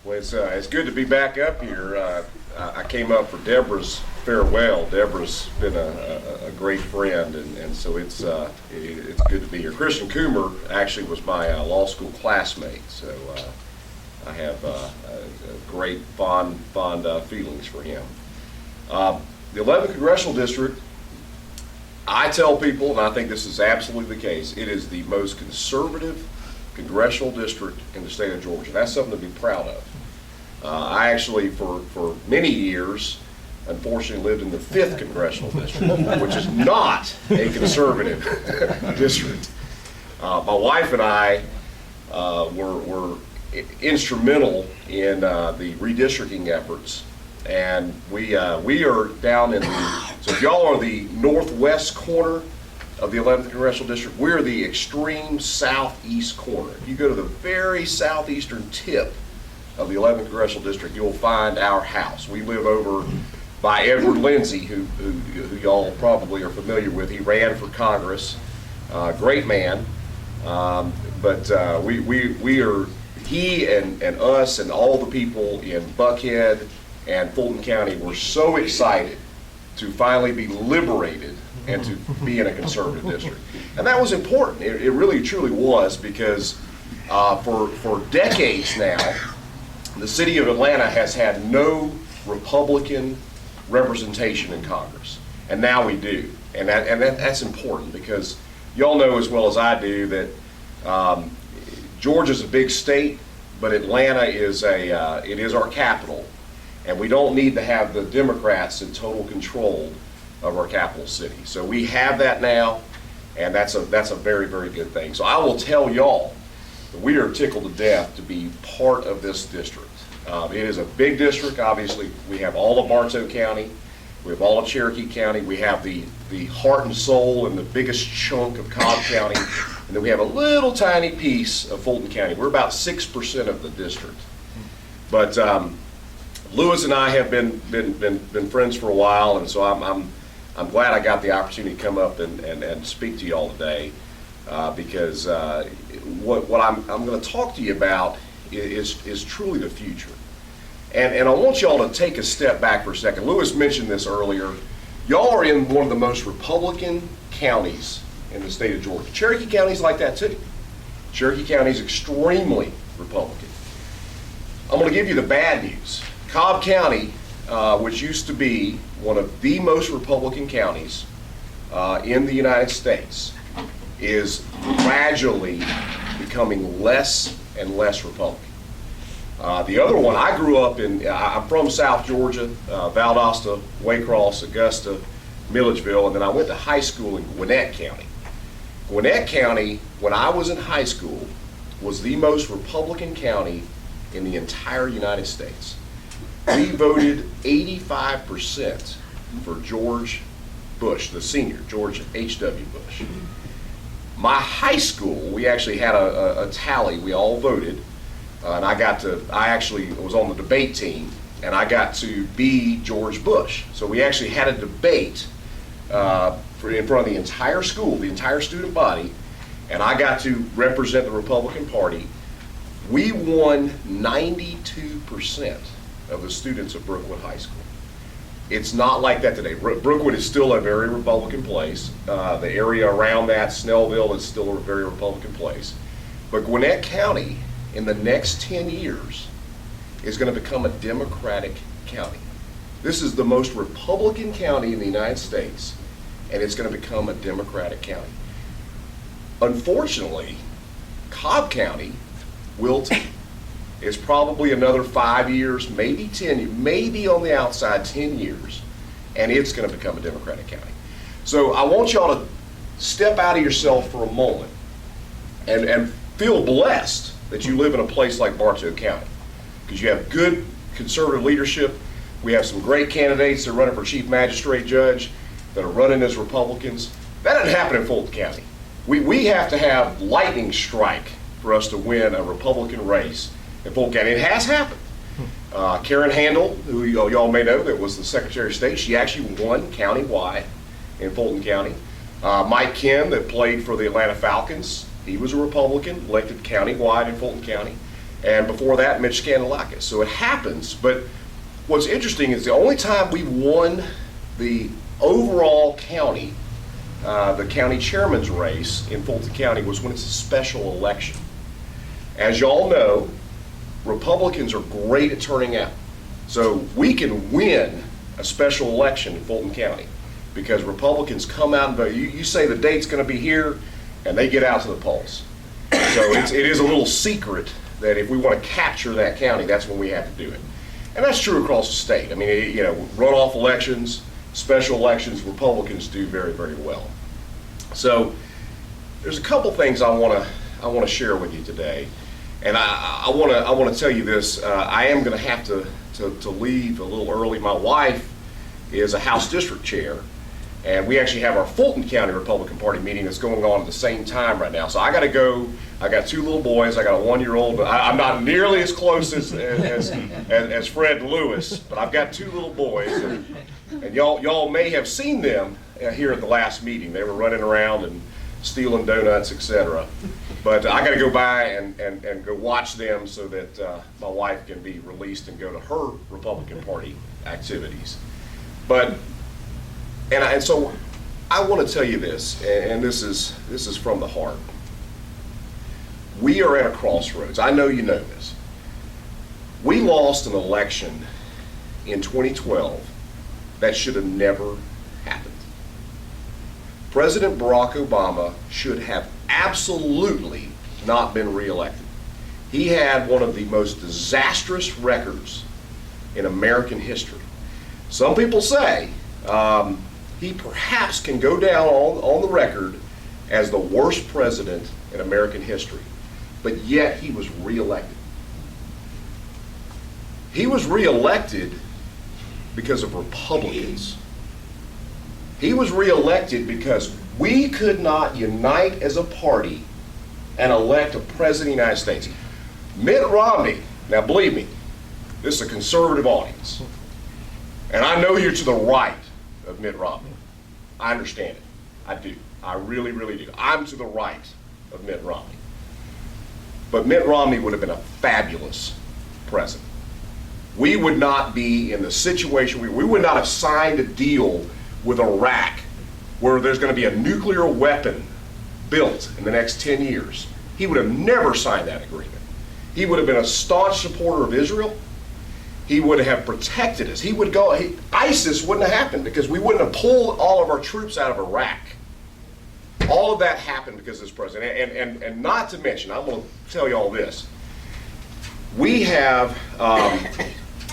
Well, it's good to be back up here. I came up for Deborah's farewell. Deborah's been a great friend, and so it's good to be here. Christian Coomer actually was my law school classmate, so I have great fond feelings for him. The 11th Congressional District, I tell people, and I think this is absolutely the case, it is the most conservative congressional district in the state of Georgia. That's something to be proud of. I actually, for many years, unfortunately lived in the 5th Congressional District, which is not a conservative district. My wife and I were instrumental in the redistricting efforts, and we are down in the, so if y'all are the northwest corner of the 11th Congressional District, we're the extreme southeast corner. If you go to the very southeastern tip of the 11th Congressional District, you'll find our house. We live over by Edward Lindsay, who y'all probably are familiar with. He ran for Congress, great man, but we are, he and us and all the people in Buckhead and Fulton County were so excited to finally be liberated and to be in a conservative district. And that was important. It really truly was, because for decades now, the city of Atlanta has had no Republican representation in Congress. And now we do. And that's important, because y'all know as well as I do that Georgia's a big state, but Atlanta is it is our capital. And we don't need to have the Democrats in total control of our capital city. So we have that now, and that's a very, very good thing. So I will tell y'all that we are tickled to death to be part of this district. It is a big district. Obviously, we have all of Bartow County, we have all of Cherokee County, we have the heart and soul and the biggest chunk of Cobb County, and then we have a little tiny piece of Fulton County. We're about 6% of the district. But Lewis and I have been friends for a while, and so I'm glad I got the opportunity to come up and speak to you all today, because what I'm going to talk to you about is truly the future. And I want y'all to take a step back for a second. Lewis mentioned this earlier. Y'all are in one of the most Republican counties in the state of Georgia. Cherokee County's like that too. Cherokee County's extremely Republican. I'm going to give you the bad news. Cobb County, which used to be one of the most Republican counties in the United States, is gradually becoming less and less Republican. The other one, I grew up in, I'm from South Georgia, Valdosta, Waycross, Augusta, Milledgeville, and then I went to high school in Gwinnett County. Gwinnett County, when I was in high school, was the most Republican county in the entire United States. We voted 85% for George Bush, the senior, George H.W. Bush. My high school, we actually had a tally, we all voted, and I actually was on the debate team, and I got to be George Bush. So we actually had a debate in front of the entire school, the entire student body, and I got to represent the Republican Party. We won 92% of the students of Brookwood High School. It's not like that today. Brookwood is still a very Republican place. The area around that, Snellville, is still a very Republican place. But Gwinnett County, in the next 10 years, is going to become a Democratic county. This is the most Republican county in the United States, and it's going to become a Democratic county. Unfortunately, Cobb County will take. It's probably another 5 years, maybe 10, maybe on the outside 10 years, and it's going to become a Democratic county. So I want y'all to step out of yourself for a moment and feel blessed that you live in a place like Bartow County, because you have good conservative leadership. We have some great candidates that are running for chief magistrate judge that are running as Republicans. That doesn't happen in Fulton County. We have to have lightning strike for us to win a Republican race in Fulton County. It has happened. Karen Handel, who y'all may know, that was the Secretary of State, she actually won countywide in Fulton County. Mike Ken, that played for the Atlanta Falcons, he was a Republican, elected countywide in Fulton County. and before that, Mitch Scandalakis. So it happens, but what's interesting is the only time we won the overall county, the county chairman's race in Fulton County was when it's a special election. As y'all know, Republicans are great at turning out. So we can win a special election in Fulton County because Republicans come out and vote. You say the date's going to be here, and they get out to the polls. So it is a little secret that if we want to capture that county, that's when we have to do it. And that's true across the state. I mean, runoff elections, special elections, Republicans do very, very well. So there's a couple things I want to share with you today, and I want to tell you this. I am going to have to leave a little early. My wife is a House District Chair, and we actually have our Fulton County Republican Party meeting that's going on at the same time right now. So I got to go. I got 2 little boys. I got a 1-year-old. I'm not nearly as close as Fred and Lewis, but I've got 2 little boys, and y'all may have seen them here at the last meeting. They were running around and stealing donuts, etc. But I got to go by and go watch them so that my wife can be released and go to her Republican Party activities. So I want to tell you this, and this is from the heart. We are at a crossroads. I know you know this. We lost an election in 2012 that should have never happened. President Barack Obama should have absolutely not been reelected. He had one of the most disastrous records in American history. Some people say he perhaps can go down on the record as the worst president in American history, but yet he was reelected. He was reelected because of Republicans. He was reelected because we could not unite as a party and elect a president of the United States. Mitt Romney, now believe me, this is a conservative audience, and I know you're to the right of Mitt Romney. I understand it. I do. I really, really do. I'm to the right of Mitt Romney. But Mitt Romney would have been a fabulous president. We would not be in the situation, we would not have signed a deal with Iraq where there's going to be a nuclear weapon built in the next 10 years. He would have never signed that agreement. He would have been a staunch supporter of Israel. He would have protected us. He would go, ISIS wouldn't have happened because we wouldn't have pulled all of our troops out of Iraq. All of that happened because of this president. And not to mention, I'm going to tell you all this. We have,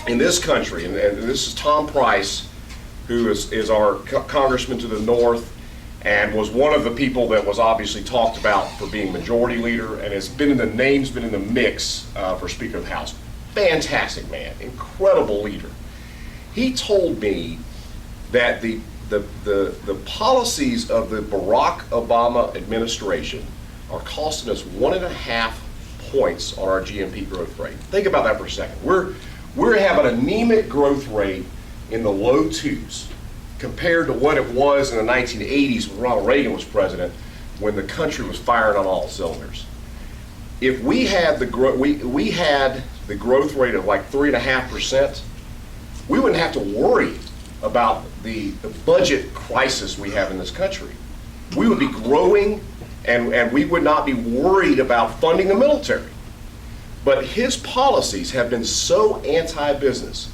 in this country, and this is Tom Price, who is our congressman to the north, and was one of the people that was obviously talked about for being majority leader, and has been in the names, been in the mix for Speaker of the House. Fantastic man, incredible leader. He told me that the policies of the Barack Obama administration are costing us 1.5 points on our GNP growth rate. Think about that for a second. We're having an anemic growth rate in the low 2s compared to what it was in the 1980s when Ronald Reagan was president, when the country was firing on all cylinders. If we had the growth rate of like 3.5%, we wouldn't have to worry about the budget crisis we have in this country. We would be growing, and we would not be worried about funding the military. But his policies have been so anti-business.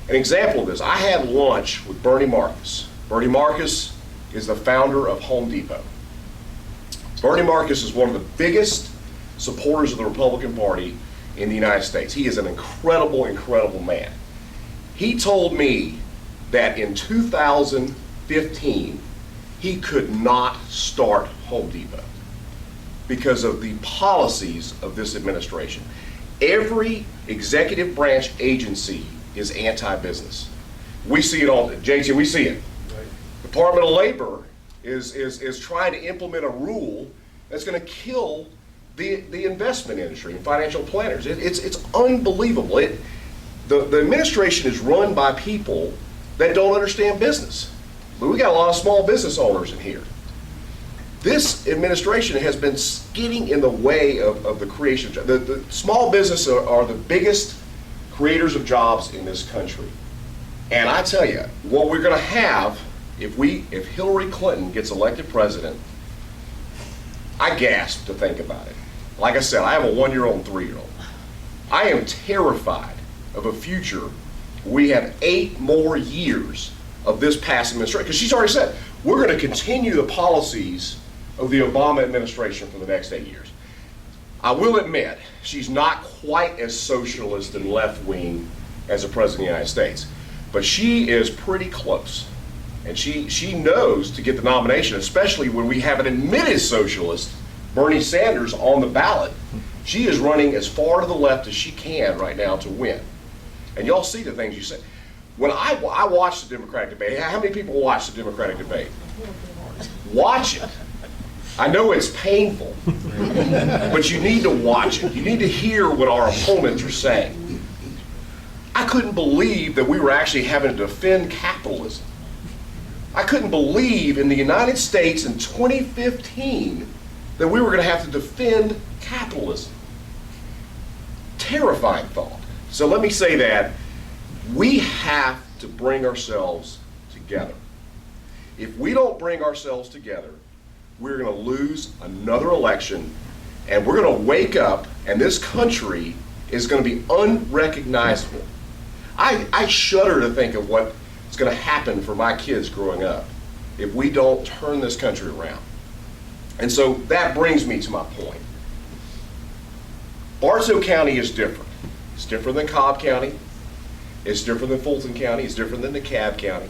An example of this, I had lunch with Bernie Marcus. Bernie Marcus is the founder of Home Depot. Bernie Marcus is one of the biggest supporters of the Republican Party in the United States. He is an incredible, incredible man. He told me that in 2015, he could not start Home Depot because of the policies of this administration. Every executive branch agency is anti-business. We see it all, JT, we see it. Right. Department of Labor is trying to implement a rule that's going to kill the investment industry and financial planners. It's unbelievable. The administration is run by people that don't understand business. But we got a lot of small business owners in here. this administration has been getting in the way of the creation of jobs. The small business are the biggest creators of jobs in this country. And I tell you, what we're going to have, if Hillary Clinton gets elected president, I gasp to think about it. Like I said, I have a 1-year-old and 3-year-old. I am terrified of a future where we have 8 more years of this past administration. Because she's already said, we're going to continue the policies of the Obama administration for the next 8 years. I will admit, she's not quite as socialist and left-wing as the President of the United States, but she is pretty close. And she knows to get the nomination, especially when we have an admitted socialist, Bernie Sanders, on the ballot. She is running as far to the left as she can right now to win. And y'all see the things you say. When I watch the Democratic debate, how many people watch the Democratic debate? Watch it. I know it's painful, but you need to watch it. You need to hear what our opponents are saying. I couldn't believe that we were actually having to defend capitalism. I couldn't believe in the United States in 2015 that we were going to have to defend capitalism. Terrifying thought. So let me say that we have to bring ourselves together. If we don't bring ourselves together, we're going to lose another election, and we're going to wake up, and this country is going to be unrecognizable. I shudder to think of what is going to happen for my kids growing up if we don't turn this country around. And so that brings me to my point. Bartow County is different. It's different than Cobb County. It's different than Fulton County. It's different than DeKalb County.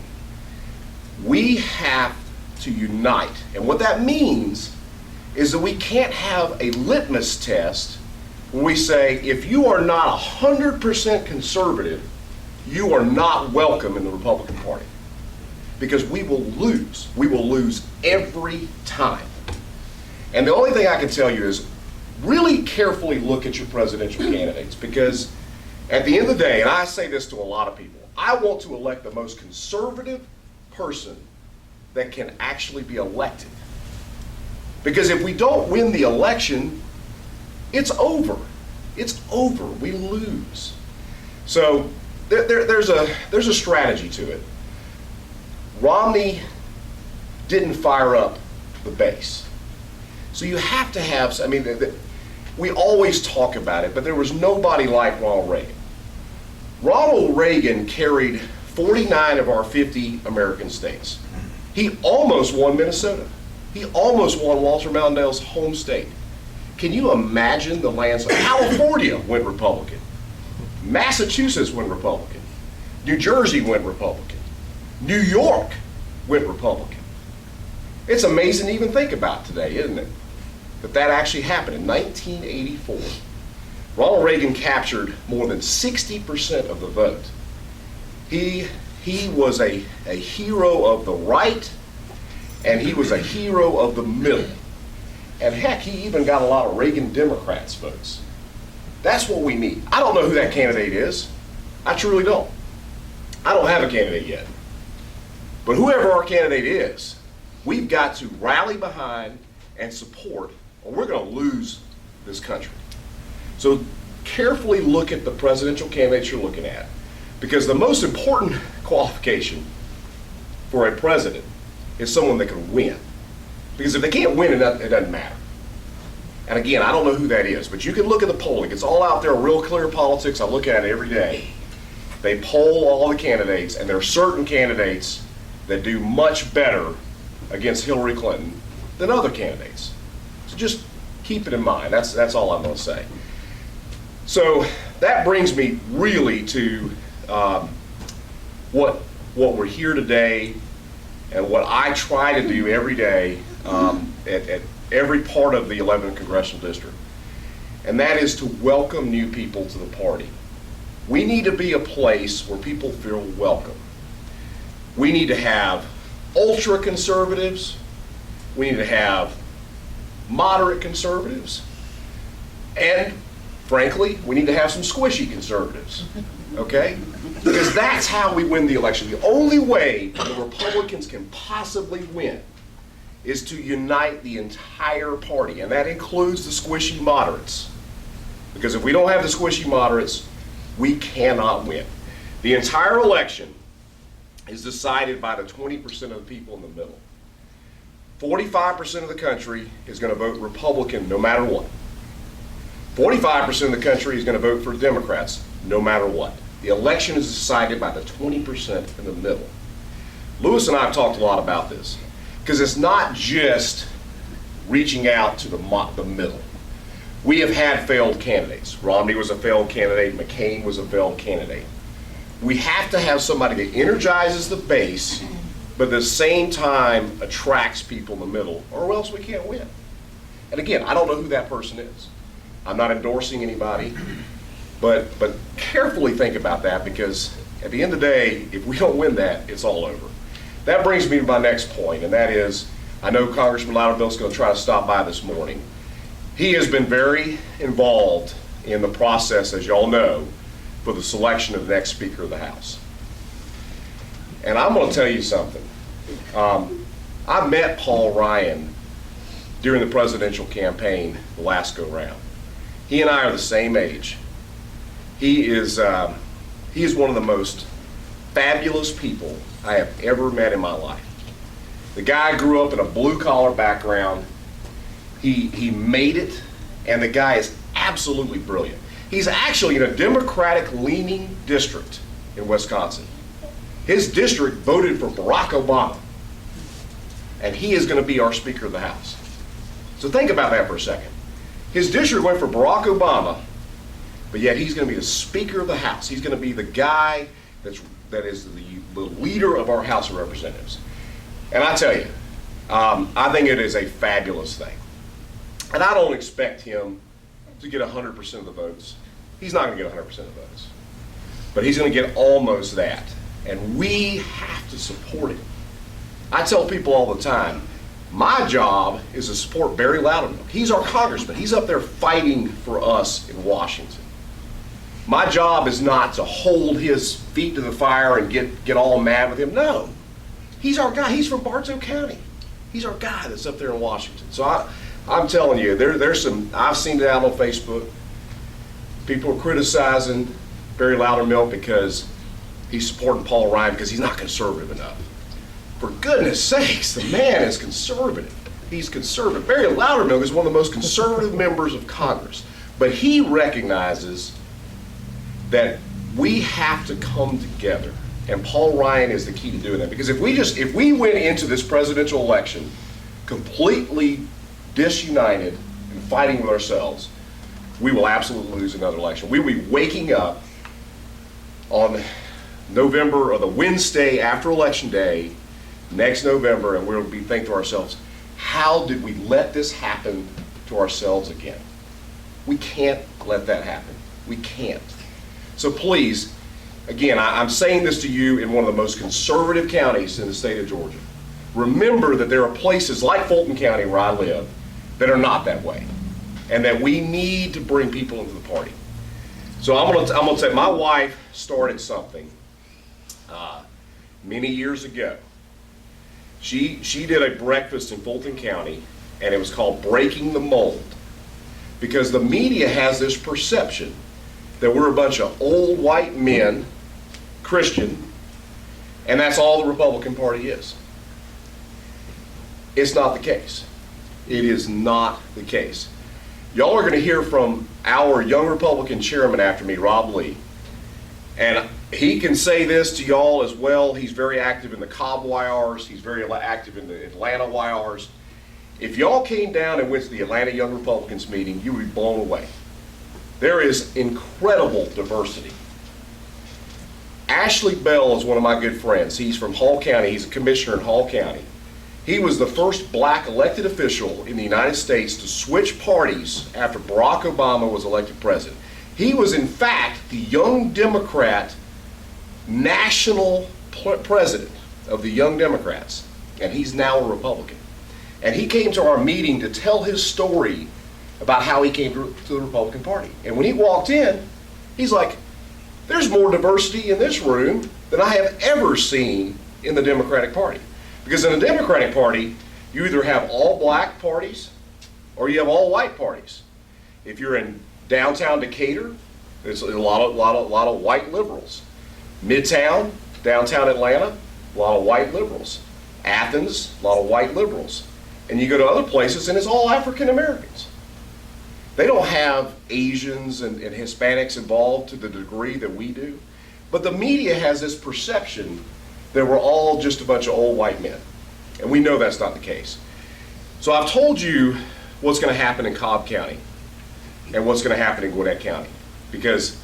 We have to unite. And what that means is that we can't have a litmus test where we say, if you are not 100% conservative, you are not welcome in the Republican Party. Because we will lose. We will lose every time. And the only thing I can tell you is really carefully look at your presidential candidates, because at the end of the day, and I say this to a lot of people, I want to elect the most conservative person that can actually be elected. Because if we don't win the election, it's over. It's over. We lose. So there's a strategy to it. Romney didn't fire up the base. So you have to have, I mean, we always talk about it, but there was nobody like Ronald Reagan. Ronald Reagan carried 49 of our 50 American states. He almost won Minnesota. He almost won Walter Mondale's home state. Can you imagine the landslide? California went Republican. Massachusetts went Republican. New Jersey went Republican. New York went Republican. It's amazing to even think about today, isn't it? That actually happened in 1984. Ronald Reagan captured more than 60% of the vote. He was a hero of the right, and he was a hero of the middle. And heck, he even got a lot of Reagan Democrats votes. That's what we need. I don't know who that candidate is. I truly don't. I don't have a candidate yet. But whoever our candidate is, we've got to rally behind and support, or we're going to lose this country. So carefully look at the presidential candidates you're looking at, because the most important qualification for a president is someone that can win. Because if they can't win, it doesn't matter. And again, I don't know who that is, but you can look at the polling. It's all out there, Real Clear Politics. I look at it every day. They poll all the candidates, and there are certain candidates that do much better against Hillary Clinton than other candidates. So just keep it in mind. That's all I'm going to say. So that brings me really to what we're here today, and what I try to do every day at every part of the 11th Congressional District. And that is to welcome new people to the party. We need to be a place where people feel welcome. We need to have ultra conservatives. We need to have moderate conservatives. And frankly, we need to have some squishy conservatives. Okay? Because that's how we win the election. The only way the Republicans can possibly win is to unite the entire party, and that includes the squishy moderates. Because if we don't have the squishy moderates, we cannot win. The entire election is decided by the 20% of the people in the middle. 45% of the country is going to vote Republican no matter what. 45% of the country is going to vote for Democrats no matter what. The election is decided by the 20% in the middle. Lewis and I have talked a lot about this, because it's not just reaching out to the middle. We have had failed candidates. Romney was a failed candidate. McCain was a failed candidate. We have to have somebody that energizes the base, but at the same time attracts people in the middle, or else we can't win. And again, I don't know who that person is. I'm not endorsing anybody, but carefully think about that, because at the end of the day, if we don't win that, it's all over. That brings me to my next point, and that is, I know Congressman Loudermilk's going to try to stop by this morning. He has been very involved in the process, as y'all know, for the selection of the next Speaker of the House. And I'm going to tell you something. I met Paul Ryan during the presidential campaign the last go round. He and I are the same age. He is one of the most fabulous people I have ever met in my life. The guy grew up in a blue-collar background. He made it, and the guy is absolutely brilliant. He's actually in a Democratic-leaning district in Wisconsin. His district voted for Barack Obama, and he is going to be our Speaker of the House. So think about that for a second. His district went for Barack Obama, but yet he's going to be the Speaker of the House. He's going to be the guy that is the leader of our House of Representatives. And I tell you, I think it is a fabulous thing. And I don't expect him to get 100% of the votes. He's not going to get 100% of the votes. But he's going to get almost that. And we have to support him. I tell people all the time, my job is to support Barry Loudermilk. He's our congressman. He's up there fighting for us in Washington. My job is not to hold his feet to the fire and get all mad with him. No. He's our guy. He's from Bartow County. He's our guy that's up there in Washington. So I'm telling you, there's some, I've seen it out on Facebook. People are criticizing Barry Loudermilk because he's supporting Paul Ryan because he's not conservative enough. For goodness sakes, the man is conservative. He's conservative. Barry Loudermilk is one of the most conservative members of Congress. But he recognizes that we have to come together. And Paul Ryan is the key to doing that. Because if we went into this presidential election completely disunited and fighting with ourselves, we will absolutely lose another election. We will be waking up on November, or the Wednesday after Election Day, next November, and we'll be thinking to ourselves, how did we let this happen to ourselves again? We can't let that happen. We can't. So please, again, I'm saying this to you in one of the most conservative counties in the state of Georgia. Remember that there are places like Fulton County, where I live, that are not that way, and that we need to bring people into the party. So I'm gonna say, my wife started something many years ago. She did a breakfast in Fulton County, and it was called Breaking the Mold, because the media has this perception that we're a bunch of old white men, Christian, and that's all the Republican Party is. It's not the case. It is not the case. Y'all are going to hear from our young Republican chairman after me, Rob Lee, and he can say this to y'all as well. He's very active in the Cobb YRs. He's very active in the Atlanta YRs. If y'all came down and went to the Atlanta Young Republicans meeting, you would be blown away. There is incredible diversity. Ashley Bell is one of my good friends. He's from Hall County. He's a commissioner in Hall County. He was the first black elected official in the United States to switch parties after Barack Obama was elected president. He was, in fact, the Young Democrat national president of the Young Democrats, and he's now a Republican. And he came to our meeting to tell his story about how he came to the Republican Party. And when he walked in, he's like, there's more diversity in this room than I have ever seen in the Democratic Party. Because in the Democratic Party, You either have all black parties or you have all white parties. If you're in downtown Decatur, there's a lot of white liberals. Midtown, downtown Atlanta, a lot of white liberals. Athens, a lot of white liberals. And you go to other places and it's all African Americans. They don't have Asians and Hispanics involved to the degree that we do. But the media has this perception that we're all just a bunch of old white men. And we know that's not the case. So I've told you what's going to happen in Cobb County and what's going to happen in Gwinnett County. Because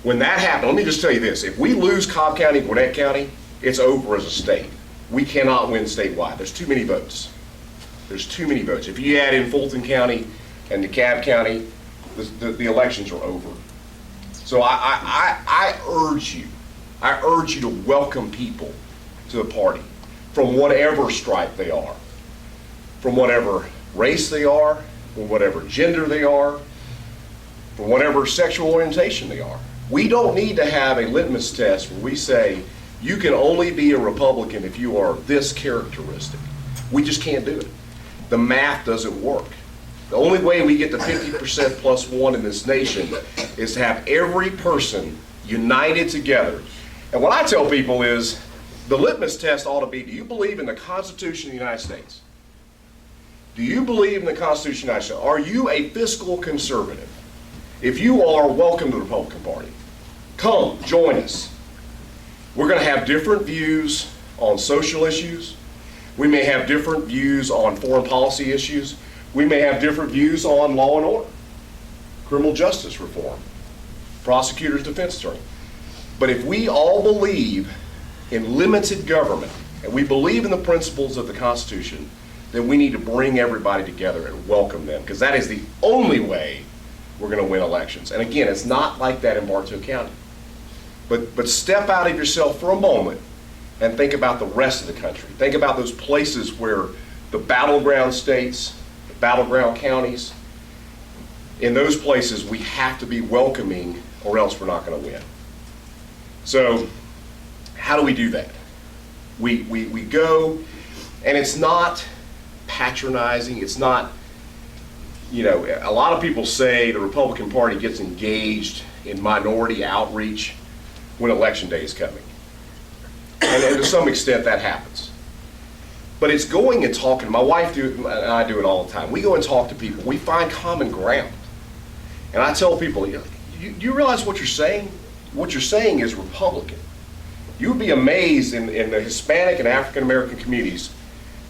when that happens, let me just tell you this. If we lose Cobb County, Gwinnett County, it's over as a state. We cannot win statewide. There's too many votes. There's too many votes. If you add in Fulton County and DeKalb County, the elections are over. So I urge you to welcome people to the party from whatever stripe they are, from whatever race they are, from whatever gender they are, from whatever sexual orientation they are. We don't need to have a litmus test where we say you can only be a Republican if you are this characteristic. We just can't do it. The math doesn't work. The only way we get to 50% plus one in this nation is to have every person united together. And what I tell people is the litmus test ought to be, do you believe in the Constitution of the United States? Do you believe in the Constitution of the United States? Are you a fiscal conservative? If you are, welcome to the Republican Party. Come, join us. We're going to have different views on social issues. We may have different views on foreign policy issues. We may have different views on law and order, criminal justice reform, prosecutors, defense attorney. But if we all believe in limited government and we believe in the principles of the Constitution, then we need to bring everybody together and welcome them, because that is the only way we're going to win elections. And again, it's not like that in Bartow County. But step out of yourself for a moment and think about the rest of the country. Think about those places where the battleground states, the battleground counties, in those places we have to be welcoming or else we're not going to win. So how do we do that? We go, and it's not patronizing. It's not, you know, a lot of people say the Republican Party gets engaged in minority outreach when election day is coming. And to some extent that happens. But it's going and talking. My wife and I do it all the time. We go and talk to people. We find common ground. And I tell people, you realize what you're saying? What you're saying is Republican. You'd be amazed in the Hispanic and African American communities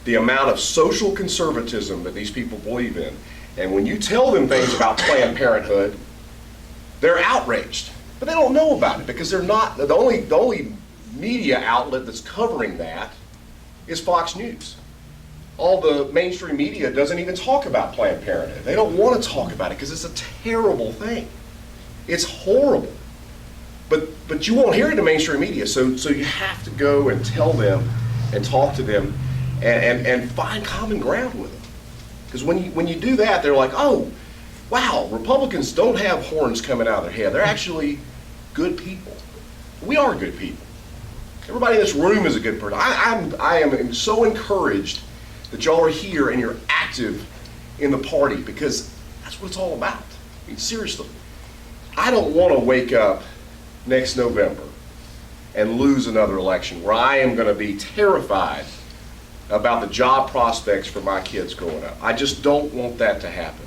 the amount of social conservatism that these people believe in. And when you tell them things about Planned Parenthood, they're outraged. But they don't know about it because they're not, the only media outlet that's covering that is Fox News. All the mainstream media doesn't even talk about Planned Parenthood. They don't want to talk about it because it's a terrible thing. It's horrible. But you won't hear it in the mainstream media, so you have to go and tell them and talk to them and find common ground with them. Because when you do that, they're like, oh, wow, Republicans don't have horns coming out of their head. They're actually good people. We are good people. Everybody in this room is a good person. I am so encouraged that y'all are here and you're active in the party, because that's what it's all about. I mean, seriously, I don't want to wake up next November and lose another election where I am going to be terrified about the job prospects for my kids growing up. I just don't want that to happen.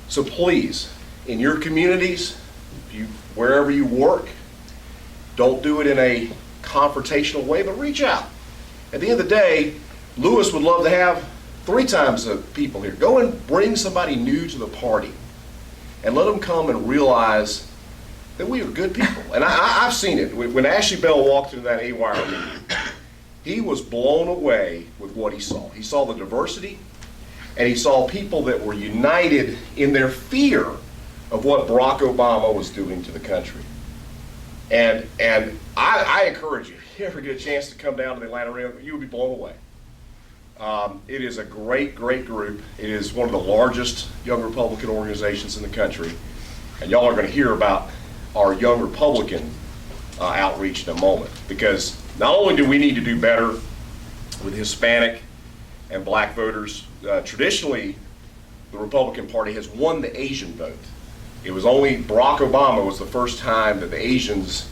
So please, in your communities, wherever you work, don't do it in a confrontational way, but reach out. At the end of the day, Lewis would love to have 3 times the people here. Go and bring somebody new to the party and let them come and realize that we are good people. And I've seen it. When Ashley Bell walked into that AWire meeting, he was blown away with what he saw. He saw the diversity, and he saw people that were united in their fear of what Barack Obama was doing to the country. And I encourage you, if you ever get a chance to come down to the Atlanta area, you will be blown away. It is a great, great group. It is one of the largest young Republican organizations in the country. And y'all are going to hear about our young Republican outreach in a moment. Because not only do we need to do better with Hispanic and black voters. Traditionally, the Republican Party has won the Asian vote. It was only Barack Obama was the first time that the Asians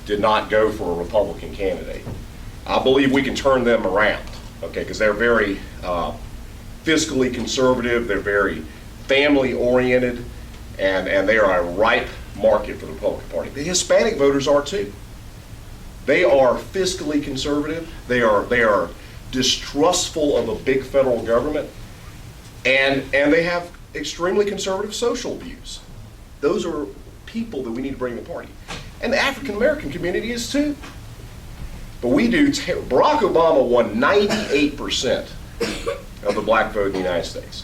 did not go for a Republican candidate. I believe we can turn them around, okay, because they're very fiscally conservative, they're very family oriented, and they are a ripe market for the Republican Party. The Hispanic voters are too. They are fiscally conservative, they are distrustful of a big federal government, and they have extremely conservative social views. Those are people that we need to bring to the party. And the African American community is too. But we do, Barack Obama won 98% of the black vote in the United States.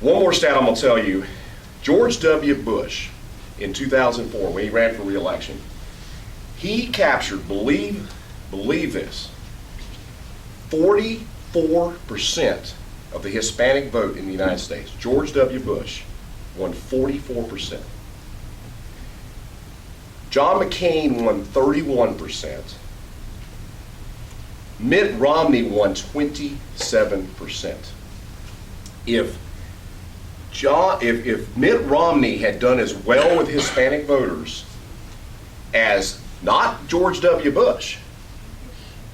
One more stat I'm going to tell you. George W. Bush, in 2004, when he ran for re-election, he captured, believe this, 44% of the Hispanic vote in the United States. George W. Bush won 44%. John McCain won 31%. Mitt Romney won 27%. If Mitt Romney had done as well with Hispanic voters as not George W. Bush,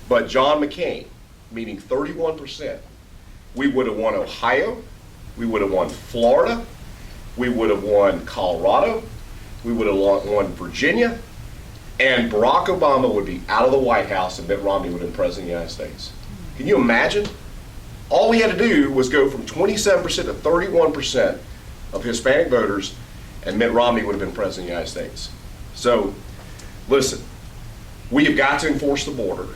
but John McCain, meaning 31%, we would have won Ohio, we would have won Florida, we would have won Colorado, we would have won Virginia, and Barack Obama would be out of the White House and Mitt Romney would have been president of the United States. Can you imagine? All we had to do was go from 27% to 31% of Hispanic voters, and Mitt Romney would have been president of the United States. So, listen, we have got to enforce the border,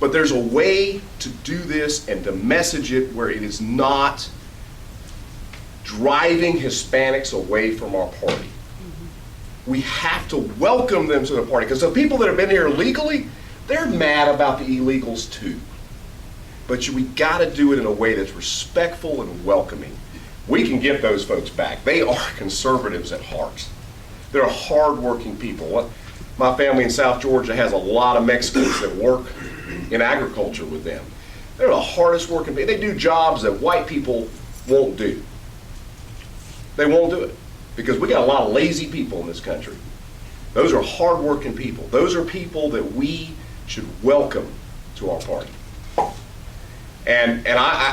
but there's a way to do this and to message it where it is not driving Hispanics away from our party. We have to welcome them to the party, because the people that have been here legally, they're mad about the illegals too. But we got to do it in a way that's respectful and welcoming. We can get those folks back. They are conservatives at heart. They're hard-working people. My family in South Georgia has a lot of Mexicans that work in agriculture with them. They're the hardest working people. They do jobs that white people won't do. They won't do it because we got a lot of lazy people in this country. Those are hard-working people. Those are people that we should welcome to our party. And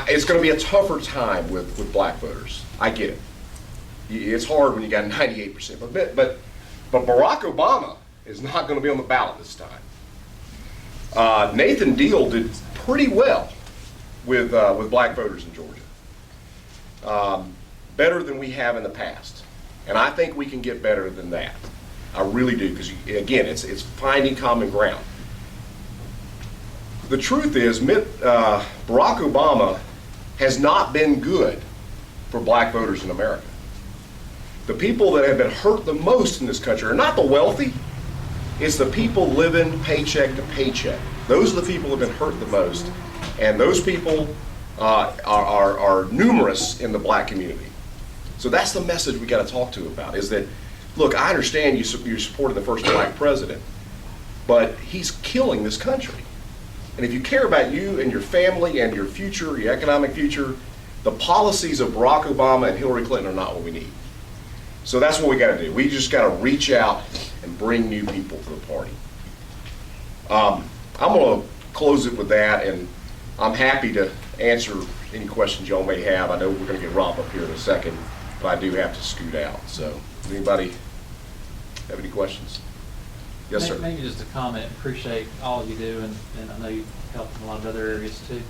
it's going to be a tougher time with black voters. I get it. It's hard when you got 98%. But Barack Obama is not going to be on the ballot this time. Nathan Deal did pretty well with black voters in Georgia. Better than we have in the past. And I think we can get better than that. I really do, because again, it's finding common ground. The truth is, Barack Obama has not been good for black voters in America. The people that have been hurt the most in this country are not the wealthy, it's the people living paycheck to paycheck. Those are the people that have been hurt the most, and those people are numerous in the black community. So that's the message we got to talk to about, is that, look, I understand you supported the first black president, but he's killing this country. And if you care about you and your family and your future, your economic future, the policies of Barack Obama and Hillary Clinton are not what we need. So that's what we got to do. We just got to reach out and bring new people to the party. I'm going to close it with that, and I'm happy to answer any questions y'all may have. I know we're going to get Rob up here in a second, but I do have to scoot out. So does anybody have any questions? Yes, sir. Maybe just a comment. Appreciate all you do, and I know you help in a lot of other areas too.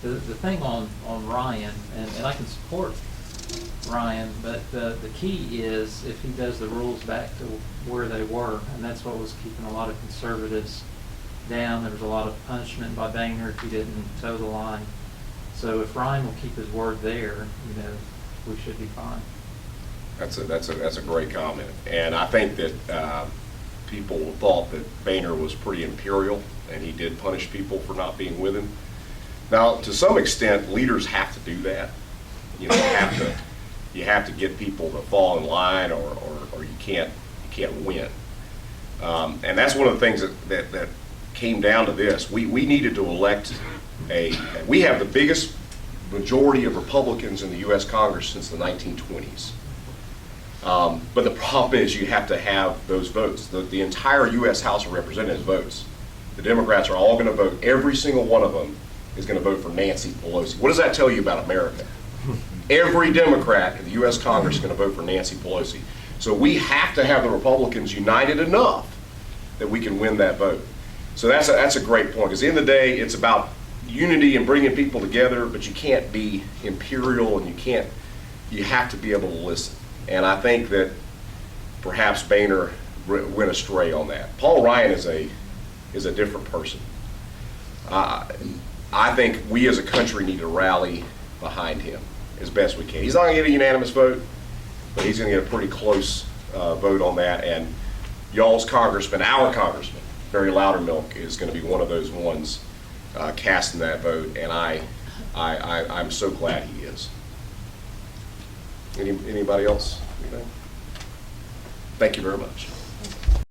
The thing on Ryan, and I can support Ryan, but the key is if he does the rules back to where they were, and that's what was keeping a lot of conservatives down. There was a lot of punishment by Boehner if he didn't toe the line. So if Ryan will keep his word there, we should be fine. That's a great comment, and I think that people thought that Boehner was pretty imperial, and he did punish people for not being with him. Now, to some extent, leaders have to do that. You have to get people to fall in line, or you can't win. And that's one of the things that came down to this. We needed to elect we have the biggest majority of Republicans in the U.S. Congress since the 1920s. But the problem is you have to have those votes. The entire U.S. House of Representatives votes. The Democrats are all going to vote. Every single one of them is going to vote for Nancy Pelosi. What does that tell you about America? Every Democrat in the U.S. Congress is going to vote for Nancy Pelosi. So we have to have the Republicans united enough that we can win that vote. So that's a great point, because at the end of the day, it's about unity and bringing people together, but you can't be imperial, and you have to be able to listen. And I think that perhaps Boehner went astray on that. Paul Ryan is a different person. I think we as a country need to rally behind him as best we can. He's not going to get a unanimous vote, but he's going to get a pretty close vote on that. And y'all's congressman, our congressman, Barry Loudermilk, is going to be one of those ones casting that vote, and I'm so glad he is. Anybody else? Anything? Thank you very much.